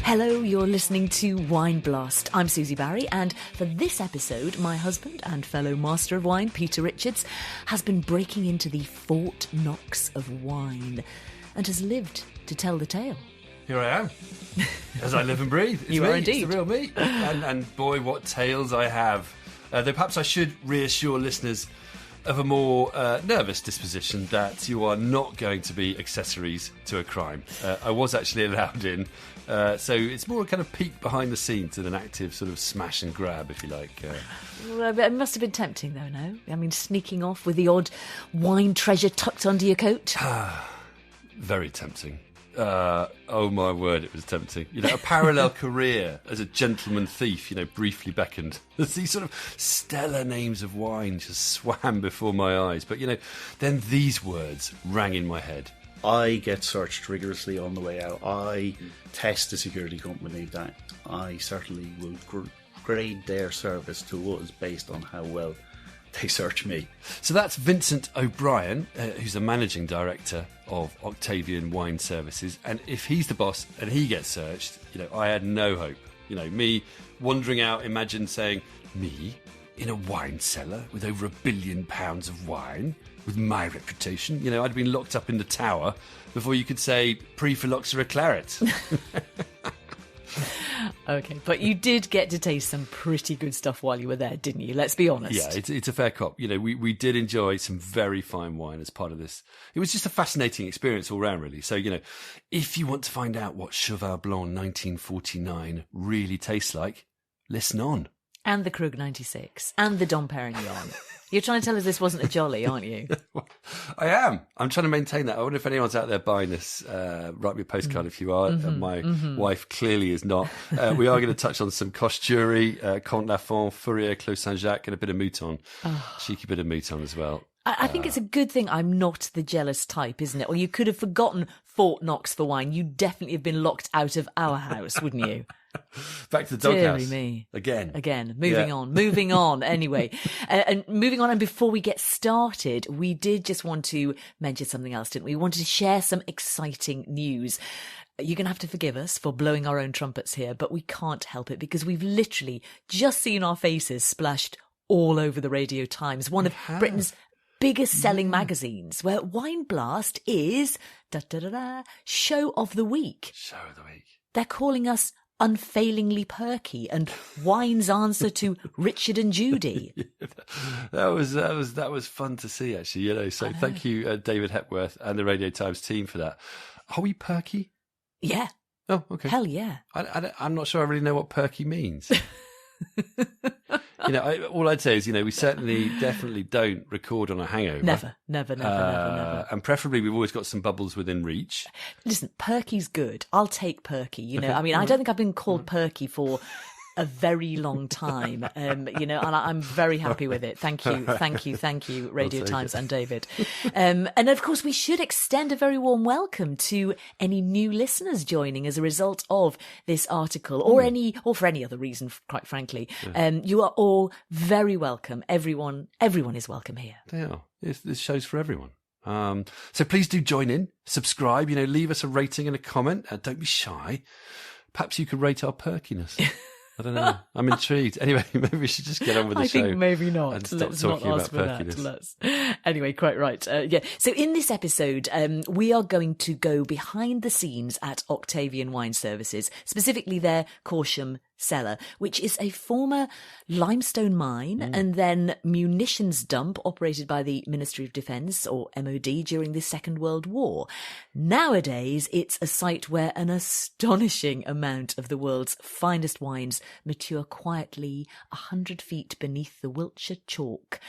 Hello, you're listening to Wine Blast. I'm Susie Barry, and for this episode, my husband and fellow master of wine, Peter Richards, has been breaking into the Fort Knox of wine and has lived to tell the tale. Here I am, as I live and breathe. It's you me. Are indeed. It's the real me. And boy, what tales I have. Though perhaps I should reassure listeners of a more nervous disposition that you are not going to be accessories to a crime. I was actually allowed in, so it's more a kind of peek behind the scenes than an active sort of smash and grab, if you like. Well, it must have been tempting, though, no? I mean, sneaking off with the odd wine treasure tucked under your coat? Very tempting. Oh my word, it was tempting. You know, a parallel career as a gentleman thief, you know, briefly beckoned. As these sort of stellar names of wine just swam before my eyes. But, you know, then these words rang in my head. I get searched rigorously on the way out. I test the security company that I certainly will grade their service to us based on how well they search me. So that's Vincent O'Brien, who's the managing director of Octavian Wine Services. And if he's the boss and he gets searched, you know, I had no hope. You know, me wandering out, imagine saying, me in a wine cellar with over £1 billion of wine, with my reputation. You know, I'd been locked up in the tower before you could say pre-phylloxera claret. Okay, but you did get to taste some pretty good stuff while you were there, didn't you? Let's be honest. Yeah, it's a fair cop. You know, we did enjoy some very fine wine as part of this. It was just a fascinating experience all round, really. So, you know, if you want to find out what Cheval Blanc 1949 really tastes like, listen on. And the Krug 96, and the Dom Perignon. You're trying to tell us this wasn't a jolly, aren't you? I am. I'm trying to maintain that. I wonder if anyone's out there buying this. Write me a postcard if you are. My wife clearly is not. We are going to touch on some Coche-Dury, Comte Lafon, Fourrier, Clos Saint-Jacques, and a bit of Mouton. Cheeky bit of Mouton as well. I think it's a good thing I'm not the jealous type, isn't it? Or you could have forgotten Fort Knox for wine. You'd definitely have been locked out of our house, wouldn't you? Back to the doghouse. Deary me. Again. Moving on. Anyway, and moving on. And before we get started, we did just want to mention something else, didn't we? We wanted to share some exciting news. You're going to have to forgive us for blowing our own trumpets here, but we can't help it because we've literally just seen our faces splashed all over the Radio Times, one of Britain's biggest selling magazines, where Wine Blast is show of the week. Show of the week. They're calling us unfailingly perky and wine's answer to Richard and Judy. That was fun to see, actually. You know, so thank you, David Hepworth and the Radio Times team for that. Are we perky? Yeah. Oh, okay. Hell yeah. I'm not sure I really know what perky means. You know, all I'd say is, you know, we definitely don't record on a hangover. Never. And preferably we've always got some bubbles within reach. Listen, perky's good. I'll take perky, you know. Okay. I mean, I don't think I've been called perky for a very long time, you know, and I'm very happy with it. Thank you, Radio Times and David. And of course, we should extend a very warm welcome to any new listeners joining as a result of this article, or for any other reason, quite frankly. Yeah. You are all very welcome. Everyone is welcome here. They are. This show's for everyone. So please do join in, subscribe, you know, leave us a rating and a comment. Don't be shy. Perhaps you could rate our perkiness. I don't know. I'm intrigued. Anyway, maybe we should just get on with the show. I think maybe not. And stop Let's talking not ask about for perkiness. that. Anyway, quite right. Yeah. So in this episode, we are going to go behind the scenes at Octavian Wine Services, specifically their Corsham cellar, which is a former limestone mine and then munitions dump operated by the Ministry of Defence, or MOD, during the Second World War. Nowadays, it's a site where an astonishing amount of the world's finest wines mature quietly 100 feet beneath the Wiltshire chalk.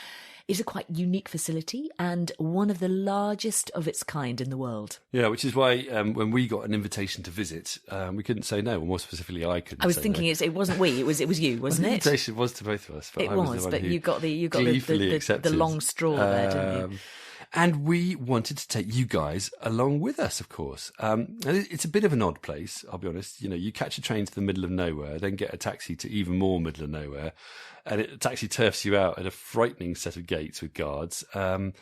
It's a quite unique facility and one of the largest of its kind in the world. Yeah, which is why when we got an invitation to visit, we couldn't say no. Or more specifically, I couldn't. I was thinking no. it wasn't we. It was you, wasn't it? The invitation was to both of us. But it I was the one but who you got the long straw there, didn't you? And we wanted to take you guys along with us, of course. And it's a bit of an odd place, I'll be honest. You know, you catch a train to the middle of nowhere, then get a taxi to even more middle of nowhere, and the taxi turfs you out at a frightening set of gates with guards. And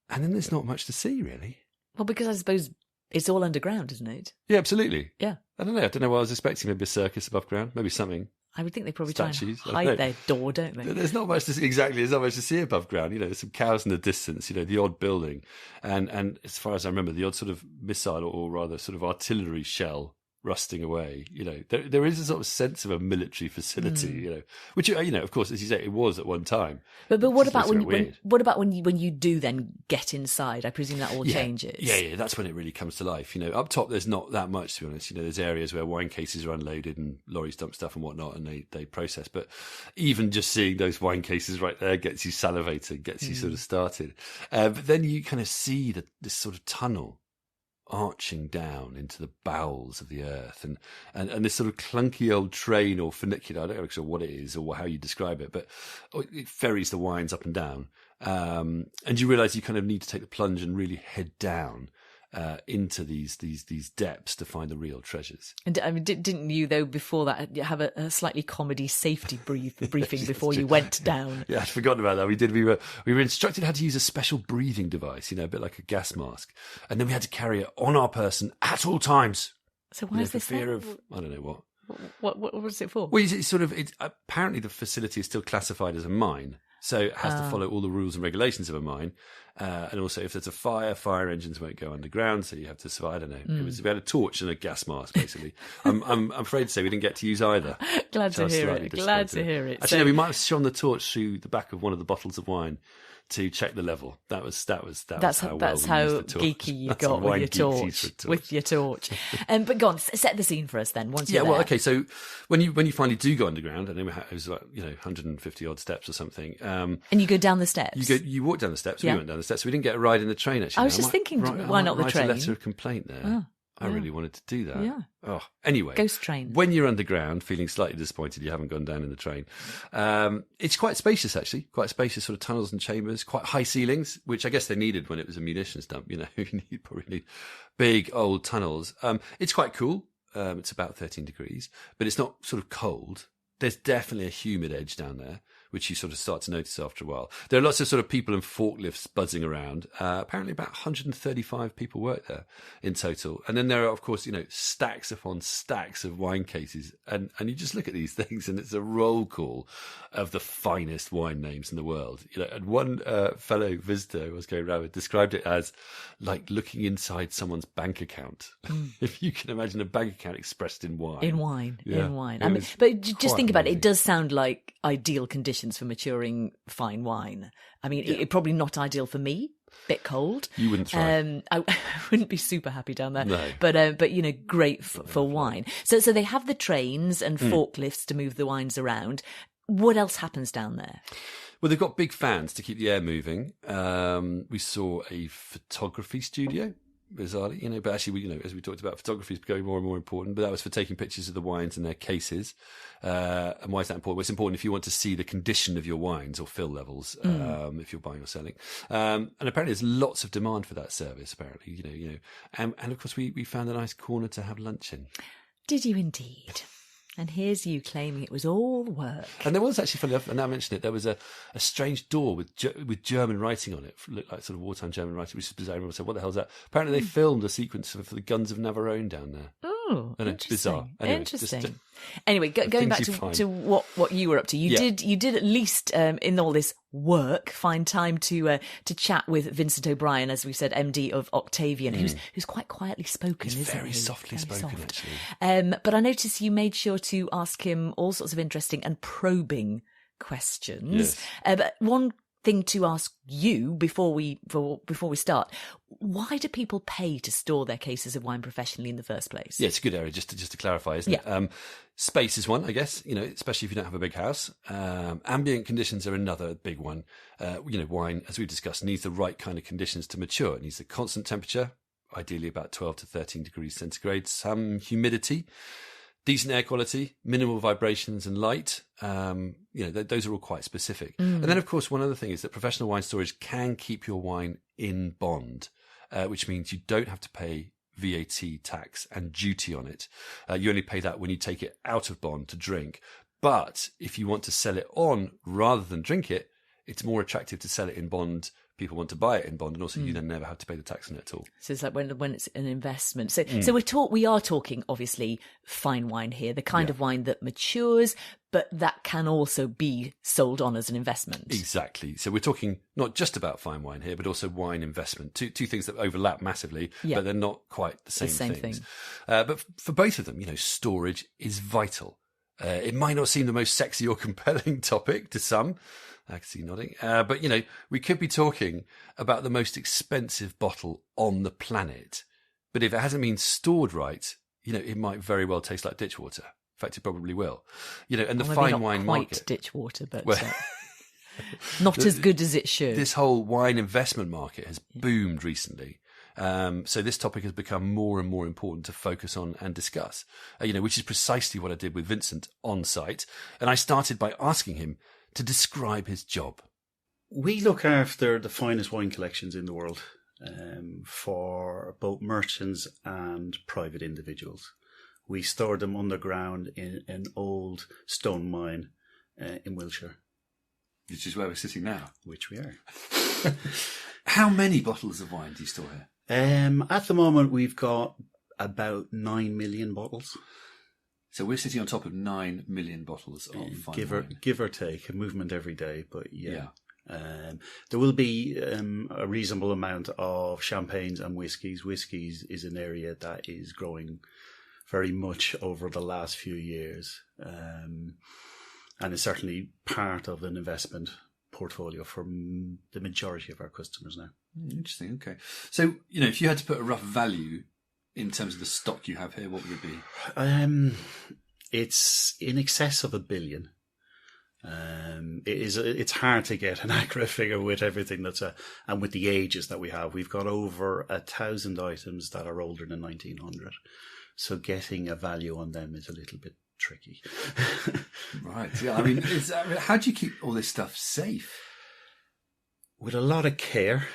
then there's not much to see, really. Well, because I suppose It's all underground, isn't it? Yeah, absolutely. Yeah. I don't know what I was expecting. Maybe a circus above ground, maybe something. I would think they probably Statues, try and hide their door, don't they? There's not much to see, exactly. There's not much to see above ground. There's some cows in the distance. The odd building, and as far as I remember, the odd sort of missile or rather sort of artillery shell rusting away. There is a sort of sense of a military facility. Which of course, as you say, it was at one time. But what about when you do then get inside? I presume that all changes. Yeah. That's when it really comes to life. Up top, there's not that much, to be honest. There's areas where wine cases are unloaded and lorries dump stuff and whatnot, and they process. But even just seeing those wine cases right there gets you salivating, gets you sort of started. But then you kind of see this sort of tunnel arching down into the bowels of the earth, and this sort of clunky old train or funicular, I don't know what it is or how you describe it, but it ferries the wines up and down, and you realise you kind of need to take the plunge and really head down into these depths to find the real treasures. And I mean, didn't you though before that have a slightly comedy safety briefing before you went down? Yeah, I'd forgotten about that. We did. We were instructed how to use a special breathing device, a bit like a gas mask, and then we had to carry it on our person at all times. So why is this? For fear of I don't know what. What was it for? Well, it's apparently the facility is still classified as a mine. So it has to follow all the rules and regulations of a mine. And also, if there's a fire engines won't go underground. So you have to survive. I don't know. We had a torch and a gas mask, basically. I'm afraid to say we didn't get to use either. Glad to hear it. Actually, no, we might have shone the torch through the back of one of the bottles of wine to check the level. That's how geeky you got with your torch. But go on, set the scene for us then. Once you're there. Well, okay. So when you finally do go underground, and it was like 150 odd steps or something, and you go down the steps. You walk down the steps. Yeah. We went down the steps. So we didn't get a ride in the train. Actually, I was just thinking, why not the train? Write a letter of complaint there. I really wanted to do that. Yeah. Oh, anyway. Ghost train. When you're underground, feeling slightly disappointed you haven't gone down in the train, it's quite spacious, actually. Quite spacious sort of tunnels and chambers, quite high ceilings, which I guess they needed when it was a munitions dump. You probably need big old tunnels. It's quite cool. It's about 13 degrees, but it's not sort of cold. There's definitely a humid edge down there, which you sort of start to notice after a while. There are lots of sort of people in forklifts buzzing around. Apparently about 135 people work there in total. And then there are, of course, stacks upon stacks of wine cases. And you just look at these things and it's a roll call of the finest wine names in the world. And one fellow visitor who was going around described it as like looking inside someone's bank account. If you can imagine a bank account expressed in wine. In wine. I mean, but just think about it. It does sound like ideal conditions for maturing fine wine. I mean, it's probably not ideal for me. Bit cold. You wouldn't thrive. I wouldn't be super happy down there. No. But great for wine. So they have the trains and forklifts to move the wines around. What else happens down there? Well, they've got big fans to keep the air moving. We saw a photography studio. Bizarrely, but actually, as we talked about, photography is becoming more and more important. But that was for taking pictures of the wines and their cases. And why is that important? Well, it's important if you want to see the condition of your wines or fill levels, if you're buying or selling. And apparently, there's lots of demand for that service. Apparently, and of course, we found a nice corner to have lunch in. Did you indeed? And here's you claiming it was all work. And there was actually, funny enough, and now I mentioned it, there was a strange door with German writing on it. It looked like sort of wartime German writing, which is bizarre. Everyone said, what the hell's that? Apparently they filmed a sequence for the Guns of Navarone down there. Oh, interesting. Bizarre. Anyway, interesting. Anyway, going back to what you were up to, you did at least in all this work find time to chat with Vincent O'Brien, as we said, MD of Octavian, who's quite quietly spoken. He's isn't very he? softly Very spoken, soft. actually. But I noticed you made sure to ask him all sorts of interesting and probing questions. Yes. But one thing to ask you before we start: why do people pay to store their cases of wine professionally in the first place? Yeah, it's a good area just to clarify, isn't it? Space is one, I guess. Especially if you don't have a big house. Ambient conditions are another big one. Wine, as we discussed, needs the right kind of conditions to mature. It needs a constant temperature, ideally about 12 to 13 degrees centigrade. Some humidity. Decent air quality, minimal vibrations and light. Those are all quite specific. And then, of course, one other thing is that professional wine storage can keep your wine in bond, which means you don't have to pay VAT, tax and duty on it. You only pay that when you take it out of bond to drink. But if you want to sell it on rather than drink it, it's more attractive to sell it in bond people want to buy it in bond, and also you then never have to pay the tax on it at all. So it's like when it's an investment. So we are talking obviously fine wine here, the kind of wine that matures, but that can also be sold on as an investment. Exactly. So we're talking not just about fine wine here, but also wine investment. Two things that overlap massively, but they're not quite the same things. But for both of them, storage is vital. It might not seem the most sexy or compelling topic to some. I can see you nodding. But, we could be talking about the most expensive bottle on the planet. But if it hasn't been stored right, it might very well taste like ditch water. In fact, it probably will. And the fine wine market. Quite ditch water, but not as good as it should. This whole wine investment market has boomed recently. So this topic has become more and more important to focus on and discuss, which is precisely what I did with Vincent on site. And I started by asking him to describe his job. We look after the finest wine collections in the world for both merchants and private individuals. We store them underground in an old stone mine in Wiltshire. Which is where we're sitting now. Which we are. How many bottles of wine do you store here? At the moment, we've got about 9 million bottles. So we're sitting on top of 9 million bottles of fine wine. Give or take, a movement every day, but yeah. There will be a reasonable amount of champagnes and whiskies. Whiskies is an area that is growing very much over the last few years, and is certainly part of an investment portfolio for the majority of our customers now. Interesting, okay. So, if you had to put a rough value in terms of the stock you have here, what would it be? It's in excess of 1 billion. It's hard to get an accurate figure with everything and with the ages that we have. We've got over 1,000 items that are older than 1900. So getting a value on them is a little bit tricky. Right. Yeah. How do you keep all this stuff safe? With a lot of care.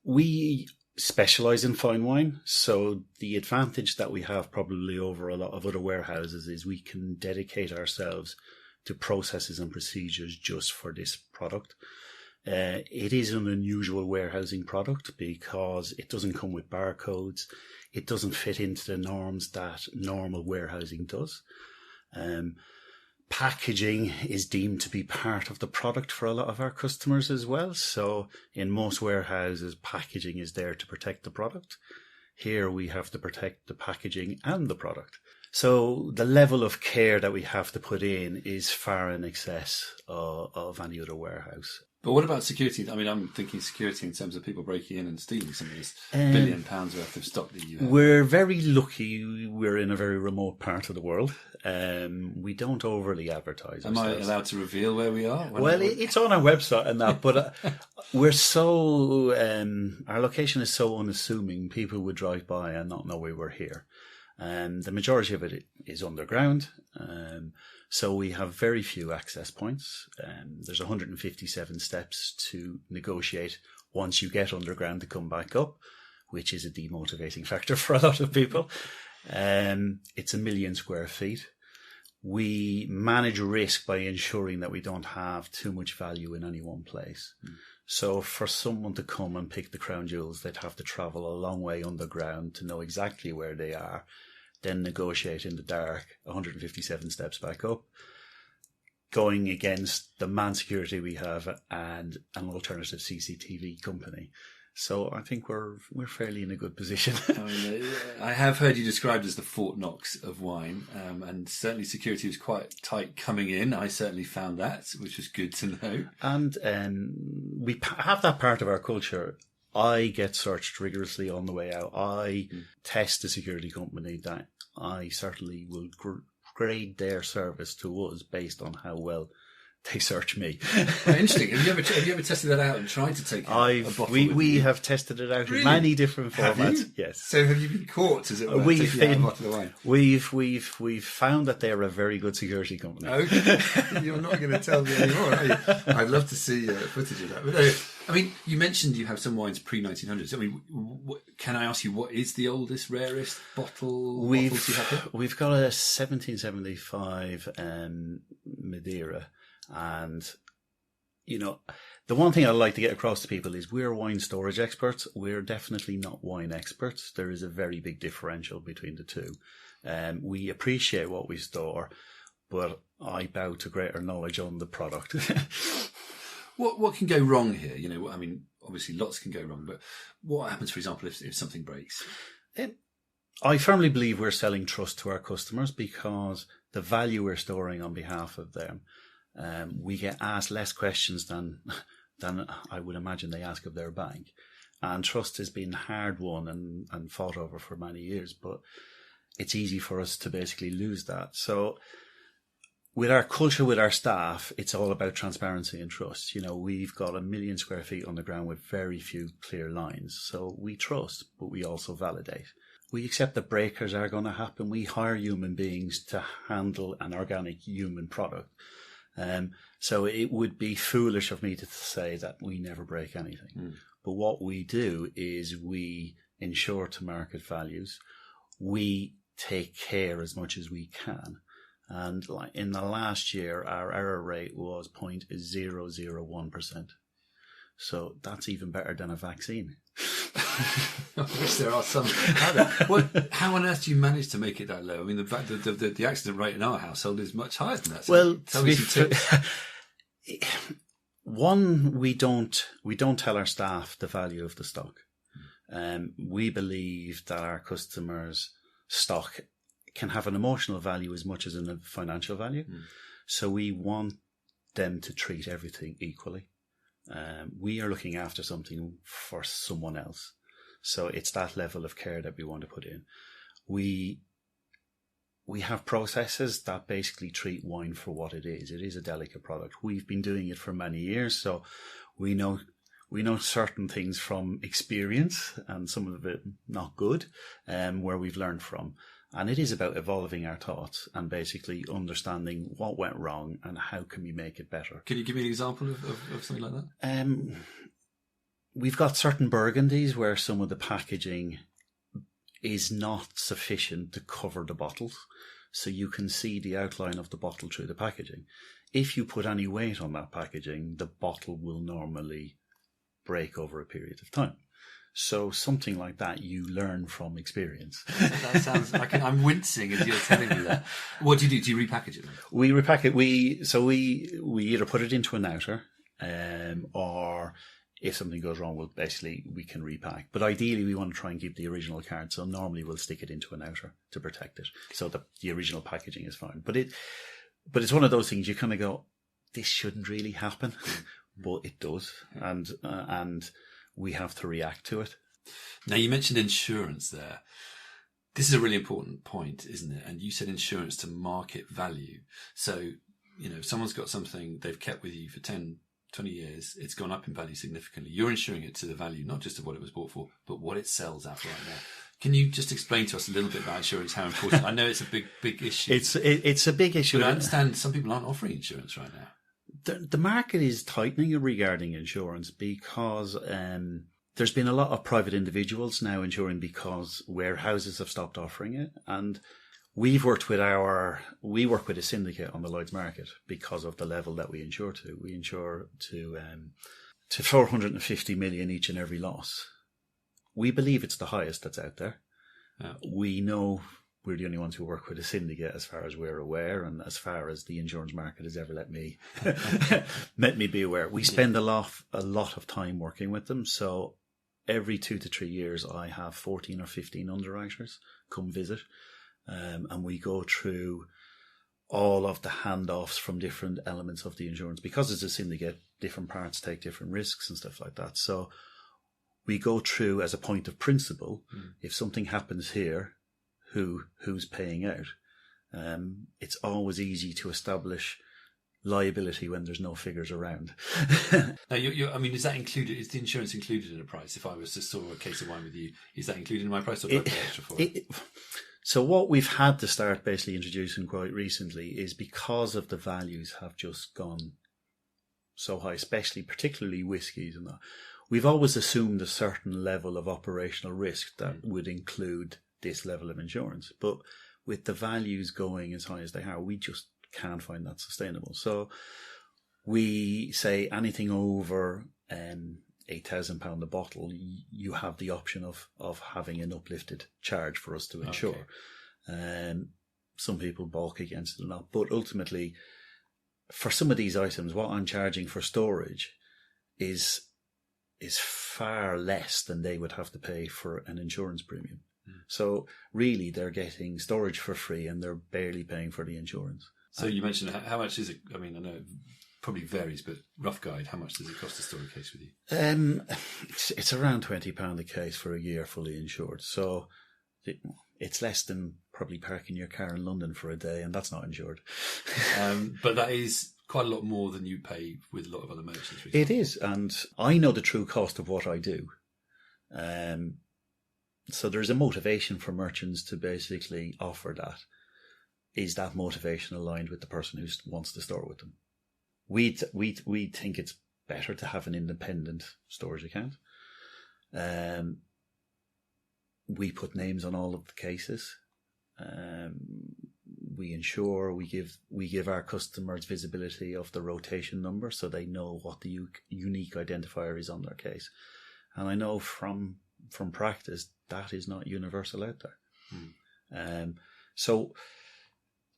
We specialise in fine wine, so the advantage that we have probably over a lot of other warehouses is we can dedicate ourselves to processes and procedures just for this product. It is an unusual warehousing product because it doesn't come with barcodes. It doesn't fit into the norms that normal warehousing does. Packaging is deemed to be part of the product for a lot of our customers as well. So in most warehouses, packaging is there to protect the product. Here we have to protect the packaging and the product. So the level of care that we have to put in is far in excess of any other warehouse. But what about security? I'm thinking security in terms of people breaking in and stealing some of this £1 billion worth of stock that you have. We're very lucky. We're in a very remote part of the world. We don't overly advertise ourselves. Am I allowed to reveal where we are? Well, it's on our website and that, but we're so... our location is so unassuming, people would drive by and not know we were here. The majority of it is underground. So we have very few access points. There's 157 steps to negotiate once you get underground to come back up, which is a demotivating factor for a lot of people. It's 1 million square feet. We manage risk by ensuring that we don't have too much value in any one place. So for someone to come and pick the crown jewels, they'd have to travel a long way underground to know exactly where they are, then negotiate in the dark 157 steps back up, going against the man security we have and an alternative CCTV company. So I think we're fairly in a good position. I have heard you described as the Fort Knox of wine, and certainly security was quite tight coming in. I certainly found that, which was good to know. And we have that part of our culture. I get searched rigorously on the way out. I test the security company that I certainly will grade their service to us based on how well they search me. Interesting. Have you ever tested that out and tried to take a bottle? We have tested it out in many different formats. Have you? Yes. So have you been caught? As it were, taking out a bottle of wine? We've found that they are a very good security company. Okay. You're not going to tell me anymore, are you? I'd love to see footage of that. But you mentioned you have some wines pre-1900s. Can I ask you what is the oldest, rarest bottles you have here? We've got a 1775 Madeira. And, The one thing I'd like to get across to people is we're wine storage experts. We're definitely not wine experts. There is a very big differential between the two. We appreciate what we store, but I bow to greater knowledge on the product. What can go wrong here? You know, I mean, obviously lots can go wrong, but what happens, for example, if something breaks? I firmly believe we're selling trust to our customers because the value we're storing on behalf of them, we get asked less questions than I would imagine they ask of their bank. And trust has been hard won and fought over for many years, but it's easy for us to basically lose that. So with our culture, with our staff, it's all about transparency and trust. You know, we've got 1 million square feet on the ground with very few clear lines. So we trust, but we also validate. We accept that breakers are going to happen. We hire human beings to handle an organic human product. So it would be foolish of me to say that we never break anything. But what we do is we insure to market values. We take care as much as we can. And like in the last year, our error rate was 0.001%. So that's even better than a vaccine. I wish there are some. How on earth do you manage to make it that low? I mean, the accident rate in our household is much higher than that. So well, tell me some tips. One, we don't tell our staff the value of the stock. We believe that our customers' stock can have an emotional value as much as a financial value. So we want them to treat everything equally. We are looking after something for someone else. So it's that level of care that we want to put in. We have processes that basically treat wine for what it is. It is a delicate product. We've been doing it for many years, so we know certain things from experience, and some of it not good, where we've learned from. And it is about evolving our thoughts and basically understanding what went wrong and how can we make it better. Can you give me an example of something like that? We've got certain burgundies where some of the packaging is not sufficient to cover the bottles. So you can see the outline of the bottle through the packaging. If you put any weight on that packaging, the bottle will normally break over a period of time. So something like that you learn from experience. That sounds like I'm wincing as you're telling me that. What do you do? Do you repackage it? We repack it. We either put it into an outer, or if something goes wrong, we can repack. But ideally, we want to try and keep the original card. So normally we'll stick it into an outer to protect it. So the original packaging is fine. But it's one of those things you kind of go, this shouldn't really happen, but it does, and we have to react to it. Now, you mentioned insurance there. This is a really important point, isn't it? And you said insurance to market value. So, you know, if someone's got something they've kept with you for 10, 20 years, it's gone up in value significantly. You're insuring it to the value, not just of what it was bought for, but what it sells at right now. Can you just explain to us a little bit about insurance, how important? I know it's a big issue. It's a big issue. But I understand some people aren't offering insurance right now. The market is tightening regarding insurance because there's been a lot of private individuals now insuring because warehouses have stopped offering it. And we work with a syndicate on the Lloyd's market because of the level that we insure to. We insure to 450 million each and every loss. We believe it's the highest that's out there. We know we're the only ones who work with a syndicate as far as we're aware, and as far as the insurance market has ever let me be aware. We spend a lot of time working with them. So every 2 to 3 years, I have 14 or 15 underwriters come visit, and we go through all of the handoffs from different elements of the insurance. Because it's a syndicate, different parts take different risks and stuff like that. So we go through as a point of principle, if something happens here, who's paying out. It's always easy to establish liability when there's no figures around. Now, I mean, is that included? Is the insurance included in a price? If I was to store a case of wine with you, is that included in my price, or do I pay extra for it? So what we've had to start basically introducing quite recently is because of the values have just gone so high, particularly whiskies and that. We've always assumed a certain level of operational risk that would include this level of insurance. But with the values going as high as they are, we just can't find that sustainable. So We say anything over £8,000 a bottle, you have the option of having an uplifted charge for us to insure. Some people balk against it or not, but ultimately, for some of these items, what I'm charging for storage is far less than they would have to pay for an insurance premium. So really, they're getting storage for free, and they're barely paying for the insurance. So you mentioned, how much is it? I mean, I know it probably varies, but rough guide, how much does it cost to store a case with you? It's around £20 a case for a year fully insured. So it's less than probably parking your car in London for a day, and that's not insured. But that is quite a lot more than you pay with a lot of other merchants. It is, and I know the true cost of what I do. So there's a motivation for merchants to basically offer that. Is that motivation aligned with the person who wants to store with them? We think it's better to have an independent storage account. We put names on all of the cases. We ensure we give our customers visibility of the rotation number, so they know what the unique identifier is on their case. And I know from practice that is not universal out there. So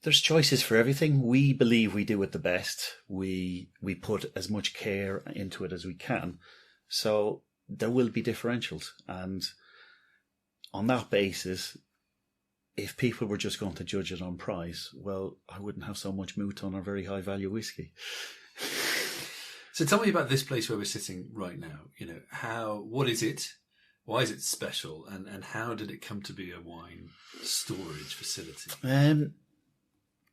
there's choices for everything. We believe we do it the best. We put as much care into it as we can. So there will be differentials. And on that basis, if people were just going to judge it on price, well, I wouldn't have so much moot on a very high value whiskey. So tell me about this place where we're sitting right now. You know, what is it? Why is it special? And how did it come to be a wine storage facility?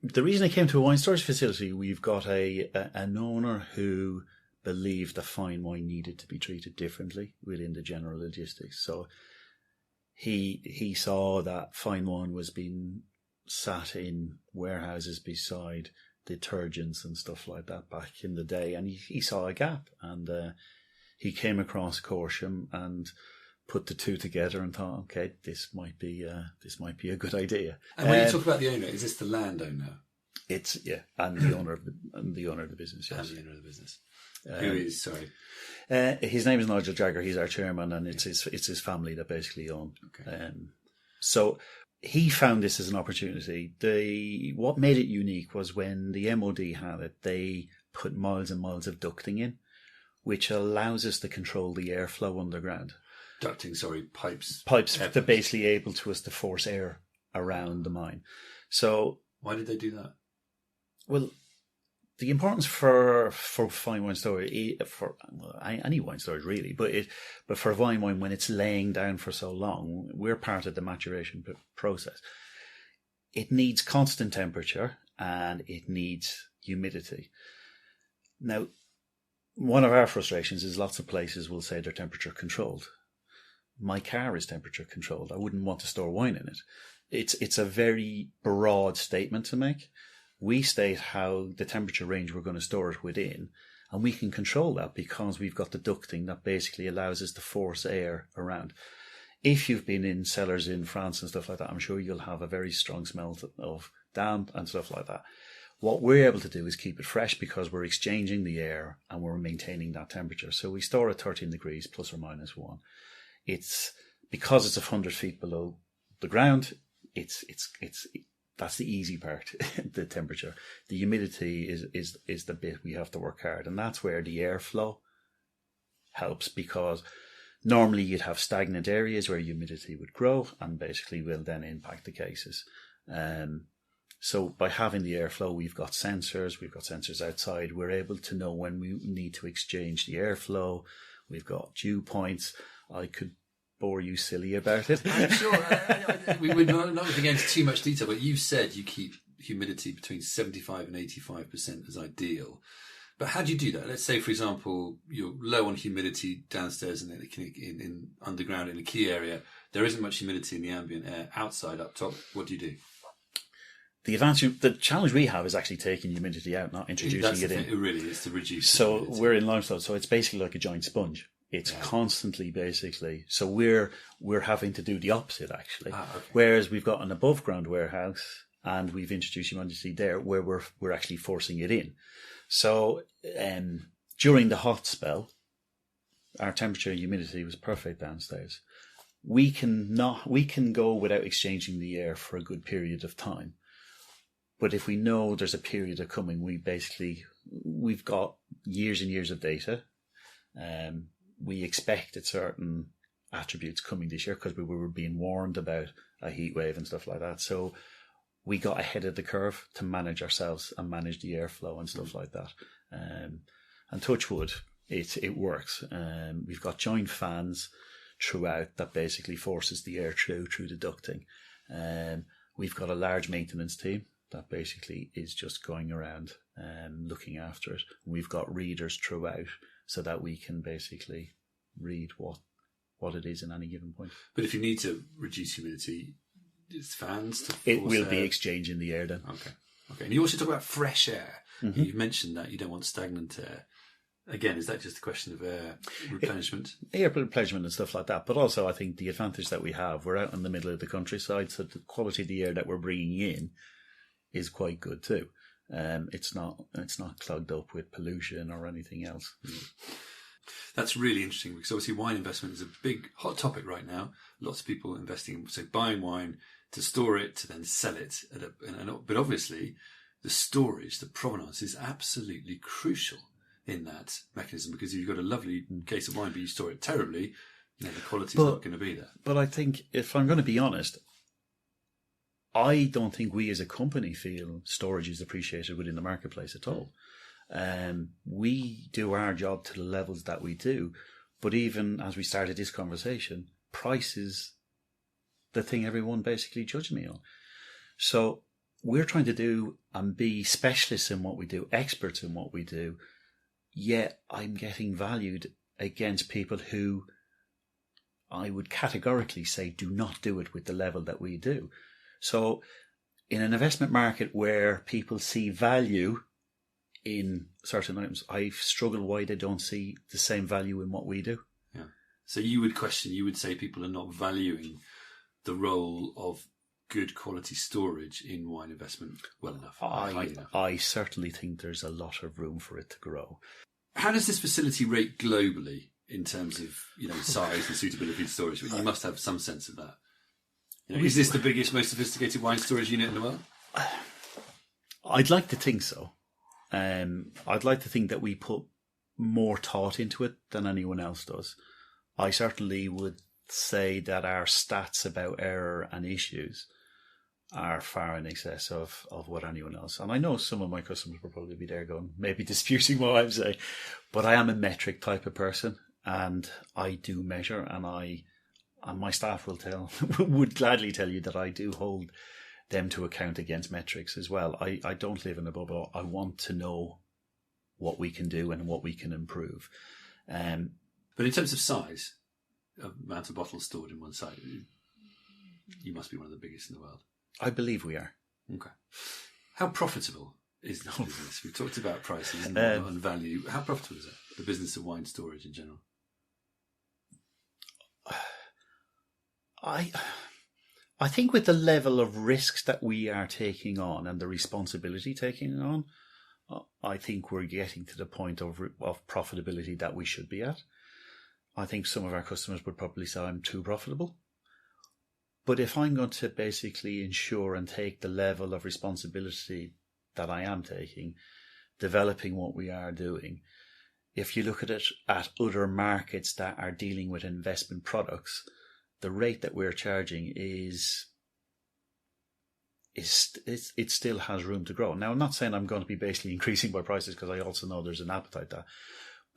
The reason it came to a wine storage facility, we've got an owner who believed that fine wine needed to be treated differently within the general logistics. So he saw that fine wine was being sat in warehouses beside detergents and stuff like that back in the day, and he saw a gap, and he came across Corsham and put the two together and thought, okay, this might be a good idea. And when you talk about the owner, is this the landowner? It's and the owner of the business. Yes. And the owner of the business. Who is, sorry? His name is Nigel Jagger. He's our chairman, and it's his family that basically own. Okay. So he found this as an opportunity. What made it unique was when the MOD had it, they put miles and miles of ducting in, which allows us to control the airflow underground. Ducting, sorry, pipes. Pipes that are basically able to force air around the mine. So why did they do that? Well, the importance for fine wine storage, for any wine storage really, but for fine wine, when it's laying down for so long, we're part of the maturation process. It needs constant temperature and it needs humidity. Now, one of our frustrations is lots of places will say they're temperature controlled. My car is temperature controlled. I wouldn't want to store wine in it. It's a very broad statement to make. We state how the temperature range we're going to store it within, and we can control that because we've got the ducting that basically allows us to force air around. If you've been in cellars in France and stuff like that, I'm sure you'll have a very strong smell of damp and stuff like that. What we're able to do is keep it fresh because we're exchanging the air and we're maintaining that temperature. So we store at 13 degrees plus or minus 1. It's because it's 100 feet below the ground. That's the easy part, the temperature. The humidity is the bit we have to work hard, and that's where the airflow helps, because normally you'd have stagnant areas where humidity would grow and basically will then impact the cases. So by having the airflow, we've got sensors outside. We're able to know when we need to exchange the airflow. We've got dew points. I could bore you silly about it. I'm sure. We're not going to go into too much detail, but you said you keep humidity between 75 and 85% as ideal. But how do you do that? Let's say, for example, you're low on humidity downstairs in underground in a key area. There isn't much humidity in the ambient air. Outside, up top, what do you do? The challenge we have is actually taking humidity out, not introducing it in. It really is to reduce. So humidity. we're in limestone, so it's basically like a giant sponge. It's constantly basically. So we're having to do the opposite actually. Okay. Whereas we've got an above ground warehouse and we've introduced humidity there where we're actually forcing it in. So during the hot spell, our temperature and humidity was perfect downstairs. We can go without exchanging the air for a good period of time. But if we know there's a period of coming, we've got years and years of data. We expected certain attributes coming this year because we were being warned about a heat wave and stuff like that. So we got ahead of the curve to manage ourselves and manage the airflow and stuff like that. And touch wood, it works. We've got joint fans throughout that basically forces the air through the ducting. We've got a large maintenance team that basically is just going around looking after it. We've got readers throughout so that we can basically read what it is in any given point. But if you need to reduce humidity, it's fans to it will air. be exchanging the air then. Okay. And you also talk about fresh air. Mm-hmm. You've mentioned that you don't want stagnant air. Again, is that just a question of air replenishment? Air replenishment and stuff like that. But also I think the advantage that we have, we're out in the middle of the countryside, so the quality of the air that we're bringing in is quite good too. It's not clogged up with pollution or anything else. That's really interesting because obviously wine investment is a big hot topic right now. Lots of people investing, so buying wine to store it to then sell it. But obviously the storage, the provenance is absolutely crucial in that mechanism, because if you've got a lovely case of wine but you store it terribly, the quality's not going to be there. But I think, if I'm going to be honest, I don't think we as a company feel storage is appreciated within the marketplace at all. We do our job to the levels that we do, but even as we started this conversation, price is the thing everyone basically judged me on. So we're trying to do and be specialists in what we do, experts in what we do, yet I'm getting valued against people who I would categorically say do not do it with the level that we do. So in an investment market where people see value in certain items, I struggle why they don't see the same value in what we do. Yeah. So you would say people are not valuing the role of good quality storage in wine investment well enough. I certainly think there's a lot of room for it to grow. How does this facility rate globally in terms of size and suitability of storage? You must have some sense of that. Is this the biggest, most sophisticated wine storage unit in the world? I'd like to think so. I'd like to think that we put more thought into it than anyone else does. I certainly would say that our stats about error and issues are far in excess of what anyone else. And I know some of my customers will probably be there going, maybe disputing what I'm saying, but I am a metric type of person and I do measure, and my staff would gladly tell you that I do hold them to account against metrics as well. I don't live in a bubble. I want to know what we can do and what we can improve. But in terms of size, amount of bottles stored in one site, you must be one of the biggest in the world. I believe we are. Okay. How profitable is this business? We've talked about prices and value. How profitable is it, the business of wine storage in general? I think with the level of risks that we are taking on and the responsibility taking on, I think we're getting to the point of profitability that we should be at. I think some of our customers would probably say I'm too profitable. But if I'm going to basically ensure and take the level of responsibility that I am taking, developing what we are doing, if you look at it at other markets that are dealing with investment products, the rate that we're charging it still has room to grow. Now, I'm not saying I'm going to be basically increasing my prices, because I also know there's an appetite there.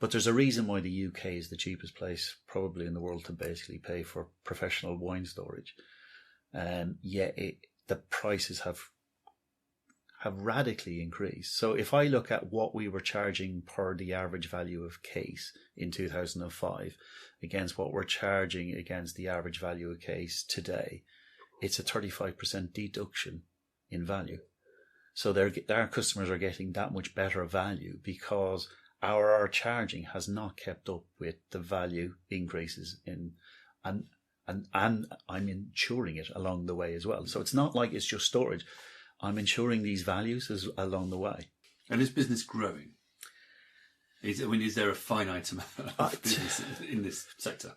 But there's a reason why the UK is the cheapest place probably in the world to basically pay for professional wine storage. Yet the prices have radically increased. So if I look at what we were charging per the average value of case in 2005 against what we're charging against the average value of case today, it's a 35% deduction in value. So our customers are getting that much better value because our charging has not kept up with the value increases and I'm insuring it along the way as well. So it's not like it's just storage. I'm ensuring these values along the way. And is business growing? Is there a finite amount of business in this sector?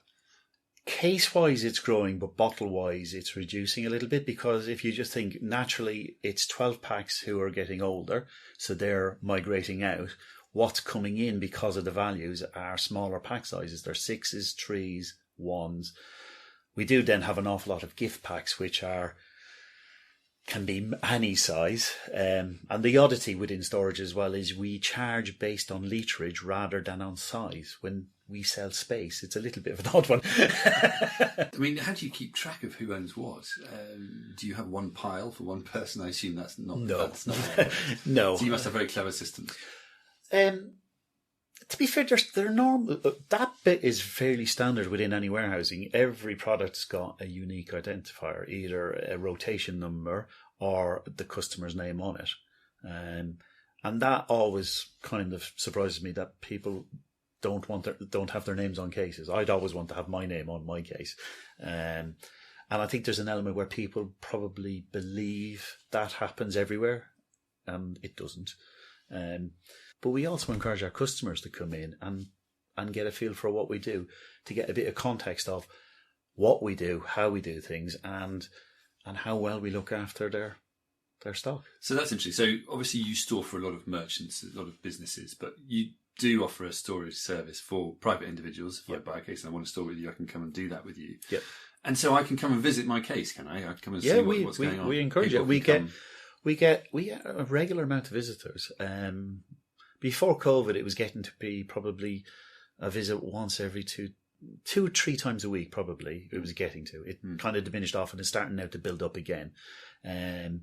Case-wise, it's growing, but bottle-wise, it's reducing a little bit, because if you just think naturally, it's 12 packs who are getting older, so they're migrating out. What's coming in because of the values are smaller pack sizes. They're 6s, 3s, 1s. We do then have an awful lot of gift packs, which can be any size. And the oddity within storage as well is we charge based on literage rather than on size. When we sell space, it's a little bit of an odd one. I mean, how do you keep track of who owns what? Do you have one pile for one person? I assume that's not... No. That's not No. So you must have very clever systems. To be fair, they're normal. That bit is fairly standard within any warehousing. Every product's got a unique identifier, either a rotation number or the customer's name on it. And that always kind of surprises me that people don't have their names on cases. I'd always want to have my name on my case. And I think there's an element where people probably believe that happens everywhere, and it doesn't. But we also encourage our customers to come in and get a feel for what we do, to get a bit of context of what we do, how we do things, and how well we look after their stock. So that's interesting. So obviously you store for a lot of merchants, a lot of businesses, but you do offer a storage service for private individuals. If I buy a case and I want to store with you, I can come and do that with you. Yep. And so I can come and visit my case, can I? I can come and see what's going on. We encourage it. We get a regular amount of visitors. Before COVID, it was getting to be probably a visit once every 2 or 3 times a week, probably, it was getting to. It kind of diminished off and it's starting now to build up again. And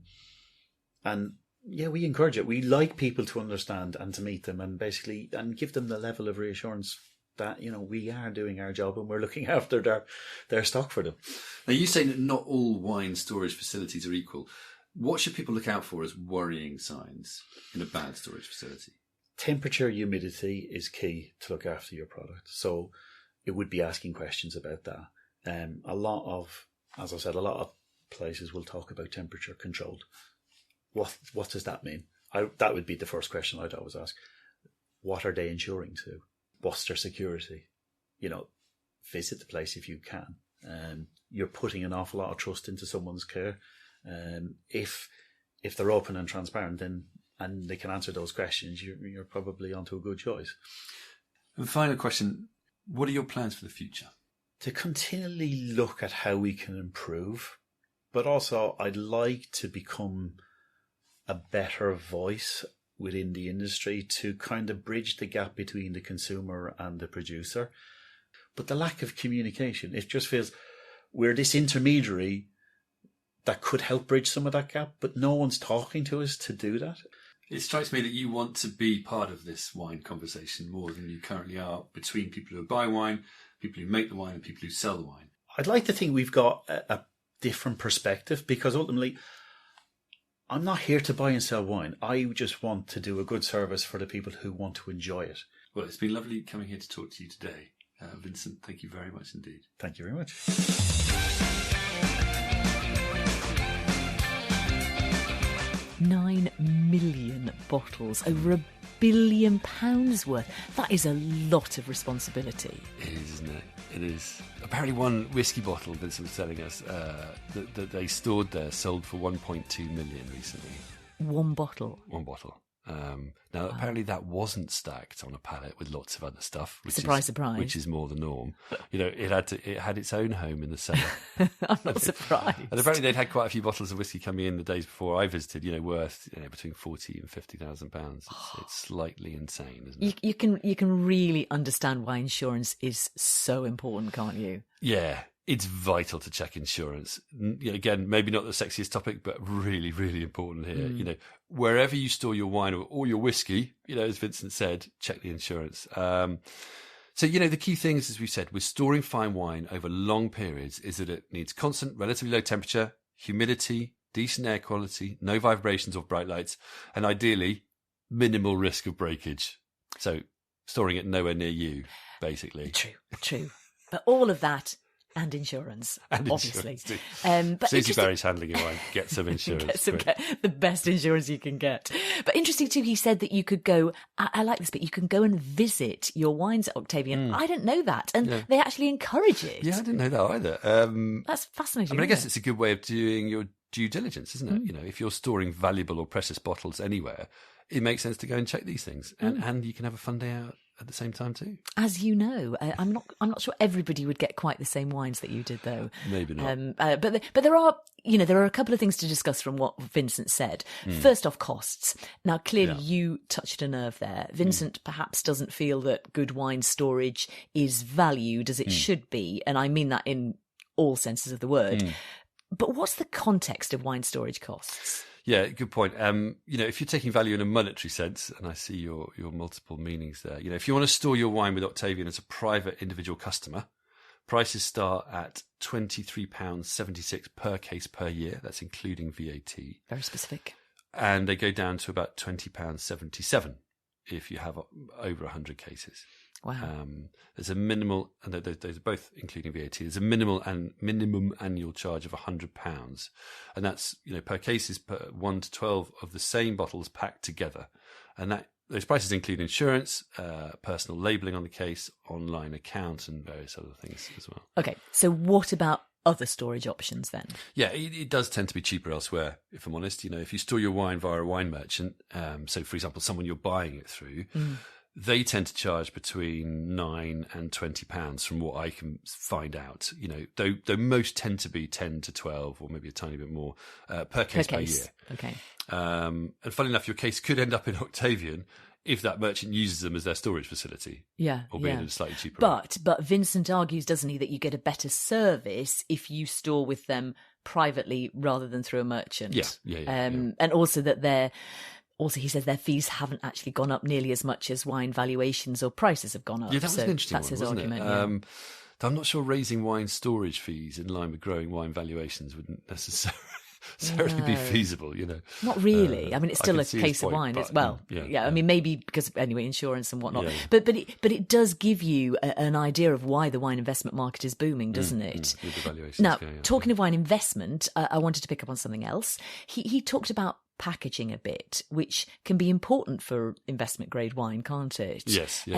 yeah, we encourage it. We like people to understand and to meet them and basically and give them the level of reassurance that, we are doing our job and we're looking after their stock for them. Now, you say that not all wine storage facilities are equal. What should people look out for as worrying signs in a bad storage facility? Temperature, humidity is key to look after your product. So it would be asking questions about that. As I said, a lot of places will talk about temperature controlled. What does that mean? That would be the first question I'd always ask. What are they insuring to? What's their security? Visit the place if you can. You're putting an awful lot of trust into someone's care. If they're open and transparent, and they can answer those questions, you're probably onto a good choice. And final question, what are your plans for the future? To continually look at how we can improve, but also I'd like to become a better voice within the industry to kind of bridge the gap between the consumer and the producer. But the lack of communication, it just feels we're this intermediary that could help bridge some of that gap, but no one's talking to us to do that. It strikes me that you want to be part of this wine conversation more than you currently are, between people who buy wine, people who make the wine, and people who sell the wine. I'd like to think we've got a different perspective, because ultimately I'm not here to buy and sell wine. I just want to do a good service for the people who want to enjoy it. Well, it's been lovely coming here to talk to you today. Vincent, thank you very much indeed. Thank you very much. 9 million bottles, over £1 billion worth. That is a lot of responsibility. It is, isn't it? It is. Apparently one whiskey bottle, Vincent was telling us, that they stored there sold for 1.2 million recently. One bottle? One bottle. Now, apparently that wasn't stacked on a pallet with lots of other stuff. Surprise. Which is more the norm. It had its own home in the cellar. I'm not surprised. And apparently they'd had quite a few bottles of whiskey coming in the days before I visited, worth between £40,000 and £50,000. It's slightly insane, isn't it? You can really understand why insurance is so important, can't you? Yeah. It's vital to check insurance. Again, maybe not the sexiest topic, but really, really important here. Wherever you store your wine or your whiskey, as Vincent said, check the insurance. So, the key things, as we've said, with storing fine wine over long periods is that it needs constant, relatively low temperature, humidity, decent air quality, no vibrations or bright lights, and ideally, minimal risk of breakage. So, storing it nowhere near you, basically. True. But all of that And insurance, And obviously. insurance, But Susie Barry's handling your wine. Get some insurance. get the best insurance you can get. But interesting too, he said that you could go, I like this bit, you can go and visit your wines at Octavian. I didn't know that. And they actually encourage it. Yeah, I didn't know that either. That's fascinating. I guess it's a good way of doing your due diligence, isn't it? You know, if you're storing valuable or precious bottles anywhere, it makes sense to go and check these things. And you can have a fun day out at the same time too. As you know, I'm not sure everybody would get quite the same wines that you did, though. Maybe not. But there are, there are a couple of things to discuss from what Vincent said. First off, costs. Now, clearly you touched a nerve there. Vincent perhaps doesn't feel that good wine storage is valued as it should be, and I mean that in all senses of the word. But what's the context of wine storage costs? Yeah, good point. If you're taking value in a monetary sense, and I see your multiple meanings there, if you want to store your wine with Octavian as a private individual customer, prices start at £23.76 per case per year. That's including VAT. Very specific. And they go down to about £20.77 if you have over 100 cases. Wow. There's a minimal, and those are both including VAT. There's a minimum annual charge of £100, and that's per case is per 1 to 12 of the same bottles packed together, and those prices include insurance, personal labelling on the case, online account, and various other things as well. Okay, so what about other storage options then? Yeah, it does tend to be cheaper elsewhere, if I'm honest. If you store your wine via a wine merchant, so for example, someone you're buying it through. They tend to charge between £9 and £20 from what I can find out. Though most tend to be 10 to 12 or maybe a tiny bit more per case per year. Okay. And funnily enough, your case could end up in Octavian if that merchant uses them as their storage facility. Yeah, albeit at a slightly cheaper rate. But Vincent argues, doesn't he, that you get a better service if you store with them privately rather than through a merchant. Yeah. And also that Also, he says their fees haven't actually gone up nearly as much as wine valuations or prices have gone up. Yeah, that was an interesting that's one, his wasn't argument. It? I'm not sure raising wine storage fees in line with growing wine valuations wouldn't necessarily be feasible, Not really. It's still a case of wine. Maybe because anyway, insurance and whatnot. But it does give you an idea of why the wine investment market is booming, doesn't it? With the valuations. Now, talking of wine investment, I wanted to pick up on something else. He talked about packaging a bit, which can be important for investment grade wine, can't it? Yes,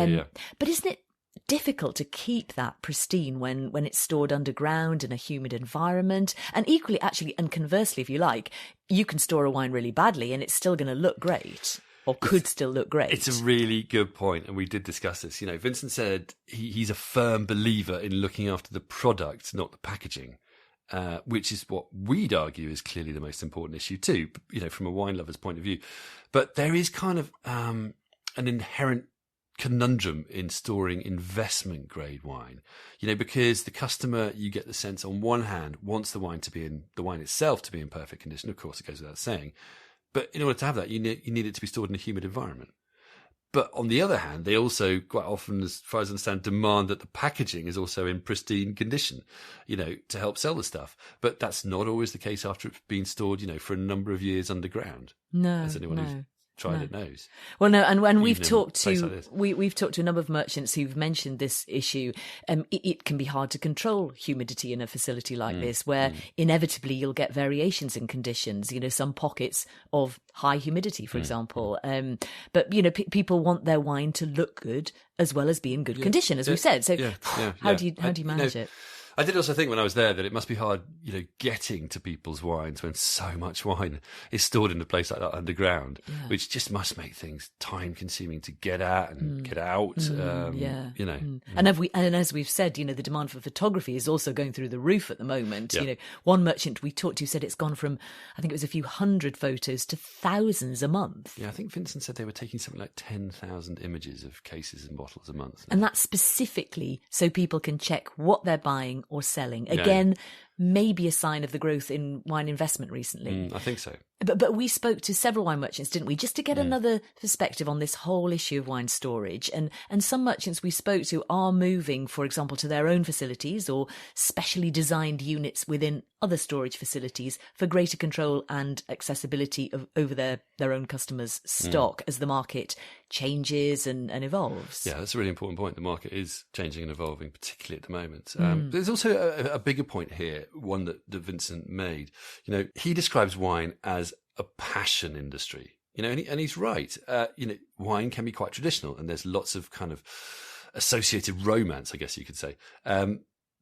But isn't it difficult to keep that pristine when it's stored underground in a humid environment? And equally, actually, and conversely, if you like, you can store a wine really badly and it's still going to look great. Or could still look great. It's a really good point, and we did discuss this. Vincent said he's a firm believer in looking after the product, not the packaging. Which is what we'd argue is clearly the most important issue too, from a wine lover's point of view. But there is kind of an inherent conundrum in storing investment grade wine, because the customer, you get the sense on one hand, wants the wine itself to be in perfect condition. Of course, it goes without saying. But in order to have that, you need it to be stored in a humid environment. But on the other hand, they also quite often, as far as I understand, demand that the packaging is also in pristine condition, to help sell the stuff. But that's not always the case after it's been stored, for a number of years underground. No, as anyone who's tried it knows. Well, no, and when we've talked to we've talked to a number of merchants who've mentioned this issue. It can be hard to control humidity in a facility like this, where inevitably you'll get variations in conditions. Some pockets of high humidity, for example. But people want their wine to look good as well as be in good condition, as we said. So, how do you manage it? I did also think when I was there that it must be hard, getting to people's wines when so much wine is stored in a place like that underground, which just must make things time consuming to get at and get out. And as we've said, the demand for photography is also going through the roof at the moment. One merchant we talked to said it's gone from, I think it was a few hundred photos to thousands a month. Yeah, I think Vincent said they were taking something like 10,000 images of cases and bottles a month. And that's specifically so people can check what they're buying or selling. Again, maybe a sign of the growth in wine investment recently. I think so. But we spoke to several wine merchants, didn't we, just to get another perspective on this whole issue of wine storage. And some merchants we spoke to are moving, for example, to their own facilities or specially designed units within other storage facilities for greater control and accessibility over their own customers' stock as the market changes and evolves. Yeah, that's a really important point. The market is changing and evolving, particularly at the moment. There's also a bigger point here, one that Vincent made. He describes wine as a passion industry, and he's right. Wine can be quite traditional, and there's lots of kind of associated romance, I guess you could say.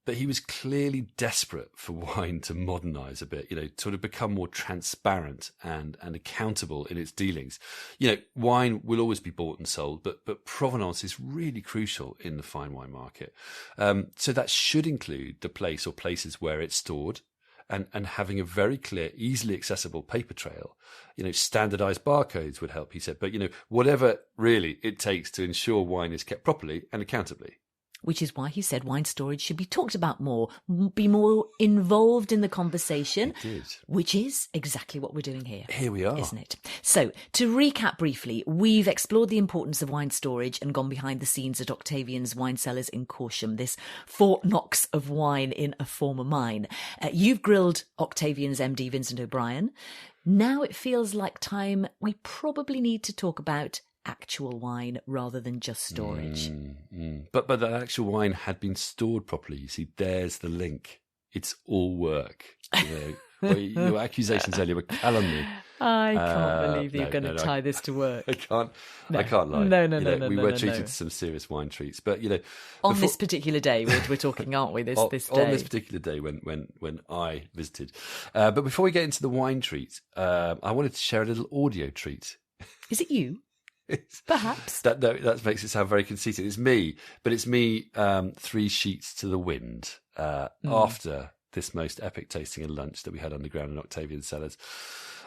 But he was clearly desperate for wine to modernise a bit, sort of become more transparent and accountable in its dealings. Wine will always be bought and sold, but provenance is really crucial in the fine wine market. So that should include the place or places where it's stored, and having a very clear, easily accessible paper trail. Standardised barcodes would help, he said. But, whatever really it takes to ensure wine is kept properly and accountably. Which is why he said wine storage should be talked about more, be more involved in the conversation, which is exactly what we're doing here. Here we are. Isn't it? So, to recap briefly, we've explored the importance of wine storage and gone behind the scenes at Octavian's wine cellars in Corsham, this Fort Knox of wine in a former mine. You've grilled Octavian's MD, Vincent O'Brien. Now it feels like time we probably need to talk about actual wine rather than just storage. But that actual wine had been stored properly. You see, there's the link. It's all work. Your accusations earlier were calumny. I can't believe you're going to tie this to work. I can't lie. No. We were treated to some serious wine treats, but on this particular day, we're talking, aren't we? This day on this particular day when I visited. But before we get into the wine treat, I wanted to share a little audio treat. Is it you? Perhaps. That makes it sound very conceited. It's me, but it's me 3 sheets to the wind after this most epic tasting and lunch that we had underground in Octavian Cellars.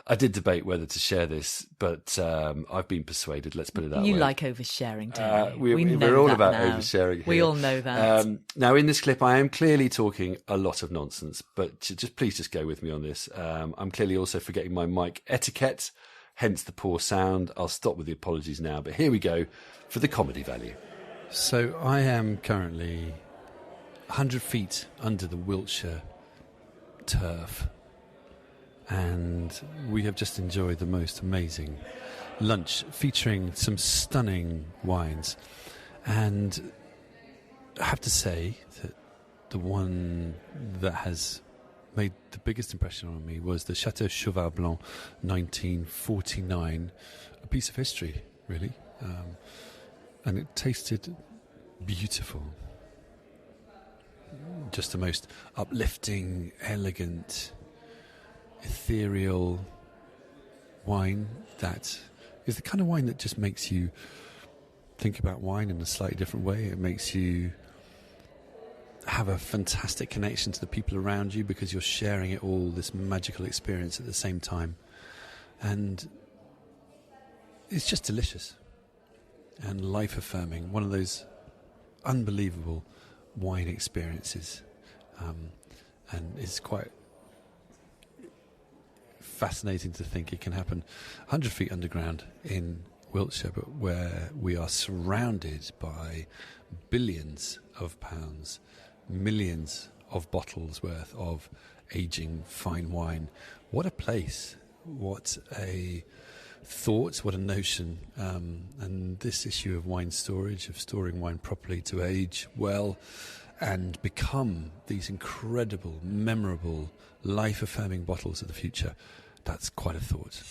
I did debate whether to share this, but I've been persuaded. Let's put it that way. You like oversharing, don't you? We're all about oversharing here. We all know that. Now, in this clip, I am clearly talking a lot of nonsense, but please just go with me on this. I'm clearly also forgetting my mic etiquette, hence the poor sound. I'll stop with the apologies now, but here we go for the comedy value. So I am currently 100 feet under the Wiltshire turf, and we have just enjoyed the most amazing lunch featuring some stunning wines. And I have to say that the one that has made the biggest impression on me was the Chateau Cheval Blanc 1949, a piece of history, really. And it tasted beautiful. Just the most uplifting, elegant, ethereal wine that is the kind of wine that just makes you think about wine in a slightly different way. It makes you have a fantastic connection to the people around you because you're sharing it all, this magical experience at the same time. And it's just delicious and life-affirming. One of those unbelievable wine experiences. And it's quite fascinating to think it can happen 100 feet underground in Wiltshire, but where we are surrounded by billions of pounds, millions of bottles worth of aging fine wine. What a place, what a thought, what a notion. And this issue of wine storage, of storing wine properly to age well and become these incredible, memorable, life-affirming bottles of the future, that's quite a thought.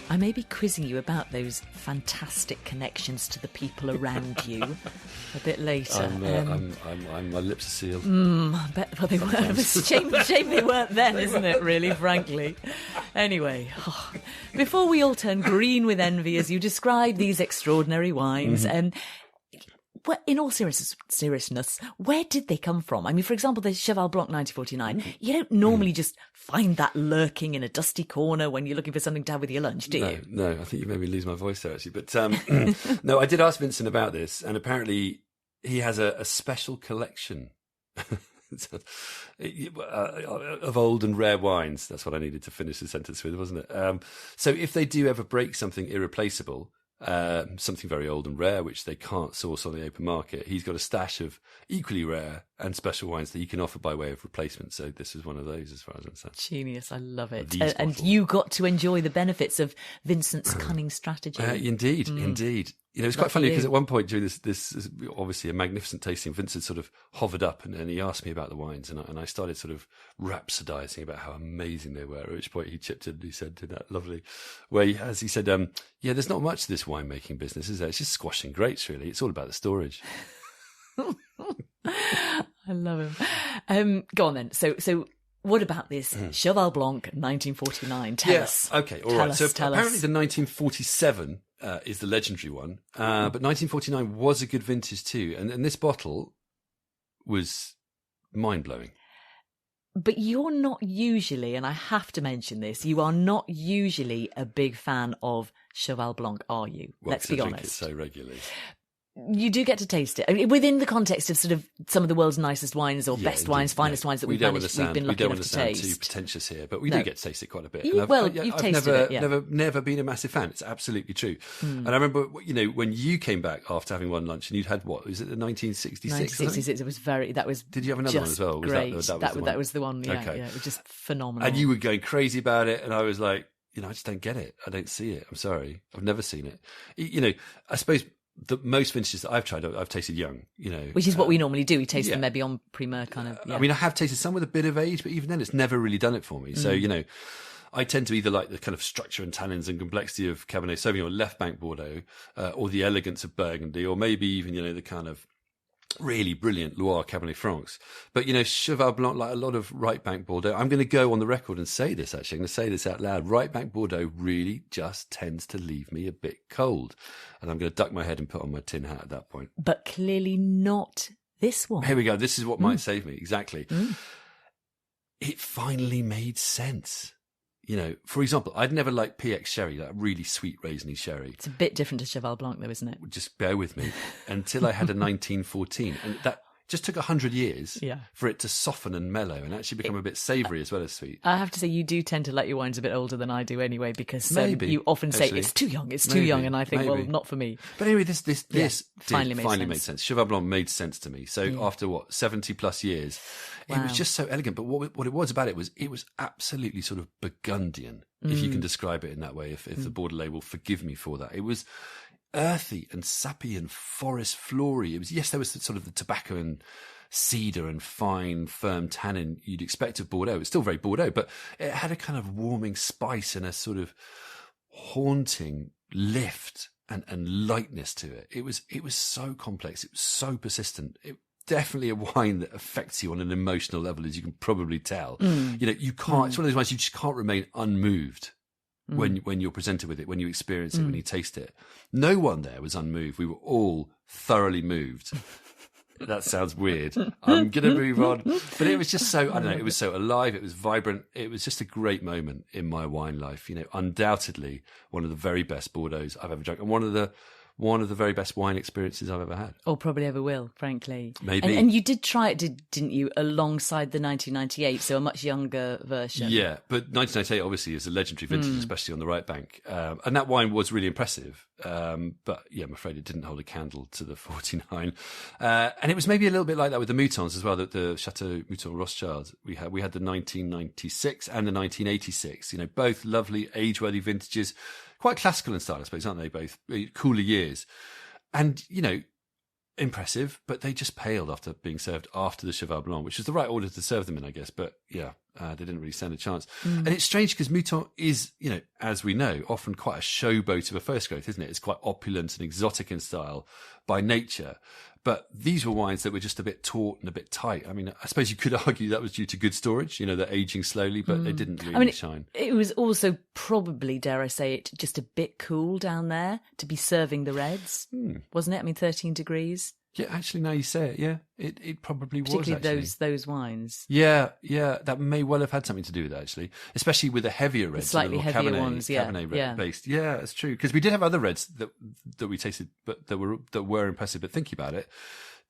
I may be quizzing you about those fantastic connections to the people around you a bit later. My lips are sealed. I bet they weren't. Shame they weren't then, isn't it, really, frankly? Anyway, before we all turn green with envy as you describe these extraordinary wines, well, in all seriousness, where did they come from? I mean, for example, the Cheval Blanc 1949, you don't normally just find that lurking in a dusty corner when you're looking for something to have with your lunch, do you? No, I think you made me lose my voice there, actually. But no, I did ask Vincent about this, and apparently he has a special collection of old and rare wines. That's what I needed to finish the sentence with, wasn't it? So if they do ever break something irreplaceable, something very old and rare, which they can't source on the open market, he's got a stash of equally rare and special wines that he can offer by way of replacement. So this is one of those, as far as I'm concerned. Genius, I love it. These And bottles. you got to enjoy the benefits of Vincent's cunning strategy. Indeed. You know, it's quite funny because at one point during this obviously a magnificent tasting, Vincent sort of hovered up and he asked me about the wines, and I started sort of rhapsodizing about how amazing they were. At which point he chipped in and he said in that lovely way, as he said, yeah, there's not much to this winemaking business, is there? It's just squashing grapes, really. It's all about the storage. I love him. Go on then. So what about this Cheval Blanc 1949? Tell us. Okay, all tell right. Us, so tell apparently us. the 1947 is the legendary one, but 1949 was a good vintage too, and this bottle was mind-blowing. But you're not usually, and I have to mention this, you are not usually a big fan of Cheval Blanc, are you? Well, Let's 'cause I be drink honest. it so regularly. You do get to taste it. I mean, within the context of sort of some of the world's nicest wines or best wines, finest wines that we've been lucky enough to We don't want to sound too taste. pretentious here, but we do get to taste it quite a bit. You've I've tasted never, it, yeah. never been a massive fan. It's absolutely true. And I remember, you know, when you came back after having one lunch and you'd had what was it, the 1966? 1966. It was very. That was. Did you have another one as well? Was Great. That was the one. Yeah, Okay. yeah. It was just phenomenal. And you were going crazy about it, and I was like, you know, I just don't get it. I don't see it. I'm sorry, I've never seen it. You know, I suppose the most vintages that I've tried, I've tasted young. You know, which is what we normally do. We taste yeah. them maybe on primeur kind of. Yeah. I mean, I have tasted some with a bit of age, but even then, it's never really done it for me. So, you know, I tend to either like the kind of structure and tannins and complexity of Cabernet Sauvignon or Left Bank Bordeaux, or the elegance of Burgundy, or maybe even, you know, the kind of really brilliant Loire Cabernet Francs. But, you know, Cheval Blanc, like a lot of Right Bank Bordeaux, I'm going to go on the record and say this, actually. I'm going to say this out loud. Right Bank Bordeaux really just tends to leave me a bit cold. And I'm going to duck my head and put on my tin hat at that point. But clearly not this one. Here we go. This is what might save me. Exactly. It finally made sense. You know, for example, I'd never liked PX sherry, that really sweet raisiny sherry. It's a bit different to Cheval Blanc, though, isn't it? Just bear with me until I had a 1914, and that just took 100 years for it to soften and mellow and actually become a bit savoury as well as sweet. I have to say, you do tend to like your wines a bit older than I do anyway, because Maybe, you often say actually. it's too young, and I think, well, maybe. not for me. But anyway, this finally made sense. sense. Cheval Blanc made sense to me. So after 70 plus years, it was just so elegant. But what it was about it was absolutely sort of Burgundian, if you can describe it in that way. If the Bordelais will forgive me for that, it was earthy and sappy and forest flory. It was there was sort of the tobacco and cedar and fine, firm tannin you'd expect of Bordeaux. It's still very Bordeaux, but it had a kind of warming spice and a sort of haunting lift and lightness to it. It was so complex. It was so persistent. It definitely a wine that affects you on an emotional level, as you can probably tell. You know, you can't. It's one of those wines you just can't remain unmoved when you're presented with it, when you experience it, when you taste it. No one there was unmoved. We were all thoroughly moved. That sounds weird. I'm going to move on. But it was just so, I don't know, it was so alive. It was vibrant. It was just a great moment in my wine life. You know, undoubtedly one of the very best Bordeaux's I've ever drunk, and one of the very best wine experiences I've ever had. Or probably ever will, frankly. Maybe. And you did try it, didn't you, alongside the 1998, so a much younger version. Yeah, but 1998 obviously is a legendary vintage, especially on the right bank. And that wine was really impressive. But yeah, I'm afraid it didn't hold a candle to the 49. And it was maybe a little bit like that with the Moutons as well, the Chateau Mouton Rothschild. We had the 1996 and the 1986, you know, both lovely age-worthy vintages. Quite classical in style, I suppose, aren't they? Both cooler years. And, you know, impressive, but they just paled after being served after the Cheval Blanc, which was the right order to serve them in, I guess. But yeah, they didn't really stand a chance. And it's strange because Mouton is, you know, as we know, often quite a showboat of a first growth, isn't it? It's quite opulent and exotic in style by nature. But these were wines that were just a bit taut and a bit tight. I mean, I suppose you could argue that was due to good storage, you know, they're aging slowly, but they didn't really shine. It was also probably, dare I say it, just a bit cool down there to be serving the reds, wasn't it? I mean, 13 degrees. Yeah, actually, now you say it, yeah, it probably was, Particularly actually. those wines. Yeah, that may well have had something to do with that, actually, especially with the heavier reds. The slightly the more heavier Cabernet, ones, Cabernet based. Yeah, that's true. Because we did have other reds that we tasted, but that were impressive. But thinking about it,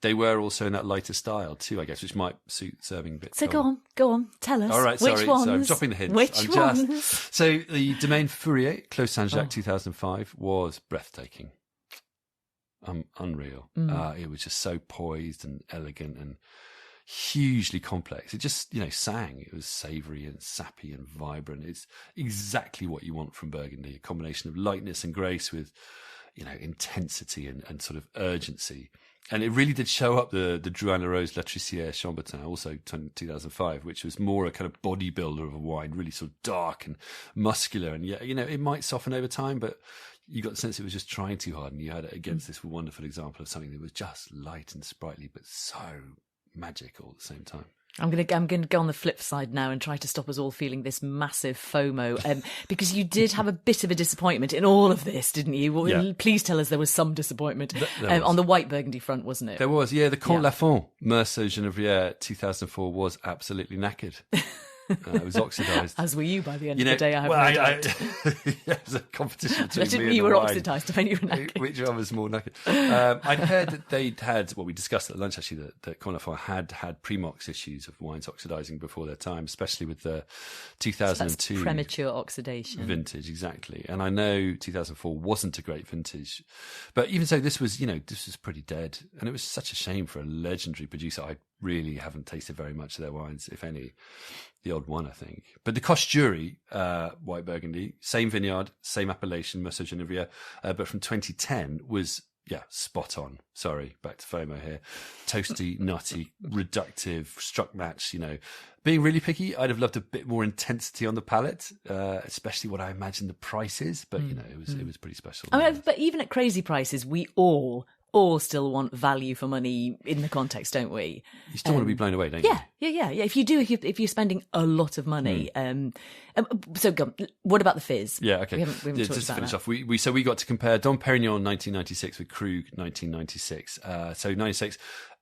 they were also in that lighter style too, I guess, which might suit serving a bit. So cold. go on, tell us. All right, which sorry. ones? So I'm dropping the hints. Which ones? So the Domaine Fourrier, Clos Saint-Jacques 2005, was breathtaking. Unreal. It was just so poised and elegant and hugely complex. It just, sang. It was savoury and sappy and vibrant. It's exactly what you want from Burgundy, a combination of lightness and grace with, intensity and sort of urgency. And it really did show up the Drouin La Rose Latricière Chambertin, also 2005, which was more a kind of bodybuilder of a wine, really sort of dark and muscular. And yet, it might soften over time, but you got the sense it was just trying too hard. And you had it against this wonderful example of something that was just light and sprightly, but so magical at the same time. I'm gonna go on the flip side now and try to stop us all feeling this massive FOMO, because you did have a bit of a disappointment in all of this, didn't you? Well, yeah. Please tell us there was some disappointment there on the white Burgundy front, wasn't it? There was, yeah. The Comte Lafont Meursault Genevrières 2004 was absolutely knackered. It was oxidised. As were you by the end of the day, I have no doubt. It was a competition between me and you the were wine. Oxidised, I mean you were knackered. Which one was more knackered? I'd heard that they'd had, what we discussed at lunch actually, that Comte Lafont had pre-mox issues of wines oxidising before their time, especially with the 2002 that's premature oxidation vintage, exactly. And I know 2004 wasn't a great vintage, but even so, this was pretty dead, and it was such a shame for a legendary producer. I really haven't tasted very much of their wines, if any. The odd one, I think. But the Coche-Dury white Burgundy, same vineyard, same appellation, Meursault Genevrières, but from 2010 was, spot on. Sorry, back to FOMO here. Toasty, nutty, reductive, struck match, Being really picky, I'd have loved a bit more intensity on the palate, especially what I imagine the price is. But, it was pretty special. I mean, but even at crazy prices, we all still want value for money in the context, don't we? You still want to be blown away, don't you? Yeah. If you're spending a lot of money. So what about the fizz? Yeah, okay. We haven't just talked to finish about off, we got to compare Dom Perignon 1996 with Krug 1996. So 96,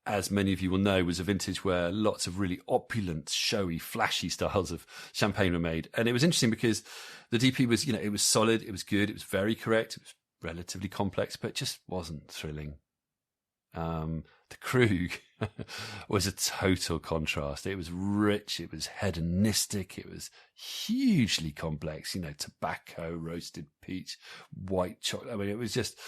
as many of you will know, was a vintage where lots of really opulent, showy, flashy styles of champagne were made. And it was interesting because the DP was, it was solid, it was good, it was very correct, it was relatively complex, but it just wasn't thrilling. The Krug was a total contrast. It was rich, it was hedonistic, it was hugely complex, tobacco, roasted peach, white chocolate. I mean, it was just,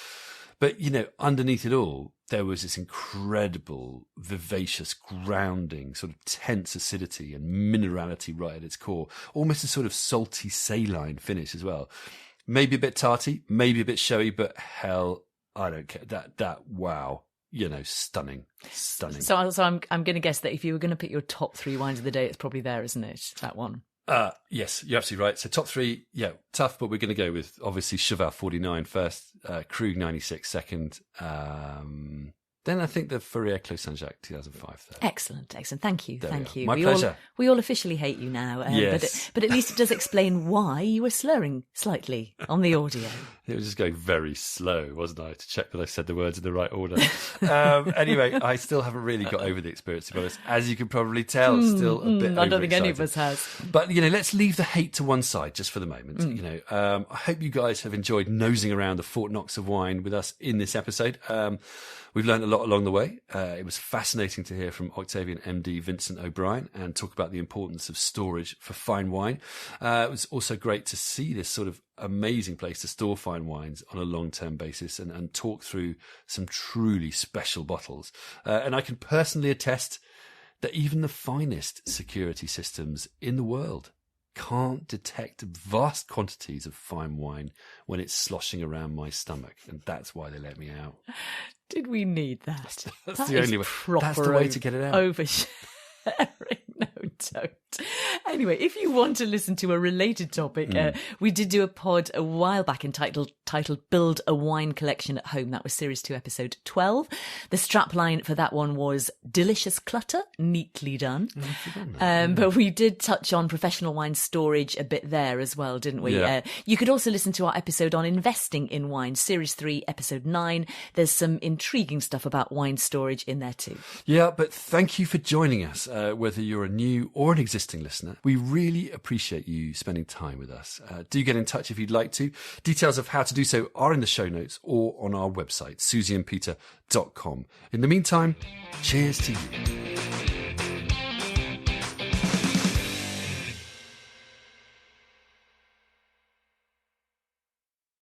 but underneath it all, there was this incredible, vivacious, grounding, sort of tense acidity and minerality right at its core, almost a sort of salty saline finish as well. Maybe a bit tarty, maybe a bit showy, but hell, I don't care. That wow, stunning. So I'm going to guess that if you were going to pick your top 3 wines of the day, it's probably there, isn't it? That one. Yes, you're absolutely right. So top 3, tough, but we're going to go with obviously Cheval 49 first, Krug 96 second. Then I think the Fourrier Clos Saint-Jacques 2005 third. Excellent. Thank you. My pleasure. We all officially hate you now, yes. but at least it does explain why you were slurring slightly on the audio. It was just going very slow, wasn't I, to check that I said the words in the right order. Anyway, I still haven't really got over the experience, to be honest. As you can probably tell, still a bit I don't think any of overexcited. us has. But, let's leave the hate to one side just for the moment. I hope you guys have enjoyed nosing around the Fort Knox of wine with us in this episode. We've learned a lot along the way. It was fascinating to hear from Octavian MD Vincent O'Brien and talk about the importance of storage for fine wine. It was also great to see this sort of amazing place to store fine wines on a long-term basis and talk through some truly special bottles. And I can personally attest that even the finest security systems in the world can't detect vast quantities of fine wine when it's sloshing around my stomach, and that's why they let me out. Did we need that? That's the only way. That's the way to get it out. Oversharing. No, don't. Anyway, if you want to listen to a related topic, we did do a pod a while back entitled Build a Wine Collection at Home. That was Series 2, Episode 12. The strapline for that one was Delicious Clutter, Neatly Done. But we did touch on professional wine storage a bit there as well, didn't we? Yeah. You could also listen to our episode on investing in wine, Series 3, Episode 9. There's some intriguing stuff about wine storage in there too. Yeah, but thank you for joining us, whether you're a new or an existing listener, we really appreciate you spending time with us. Do get in touch if you'd like to. Details of how to do so are in the show notes or on our website, susieandpeter.com. In the meantime, cheers to you.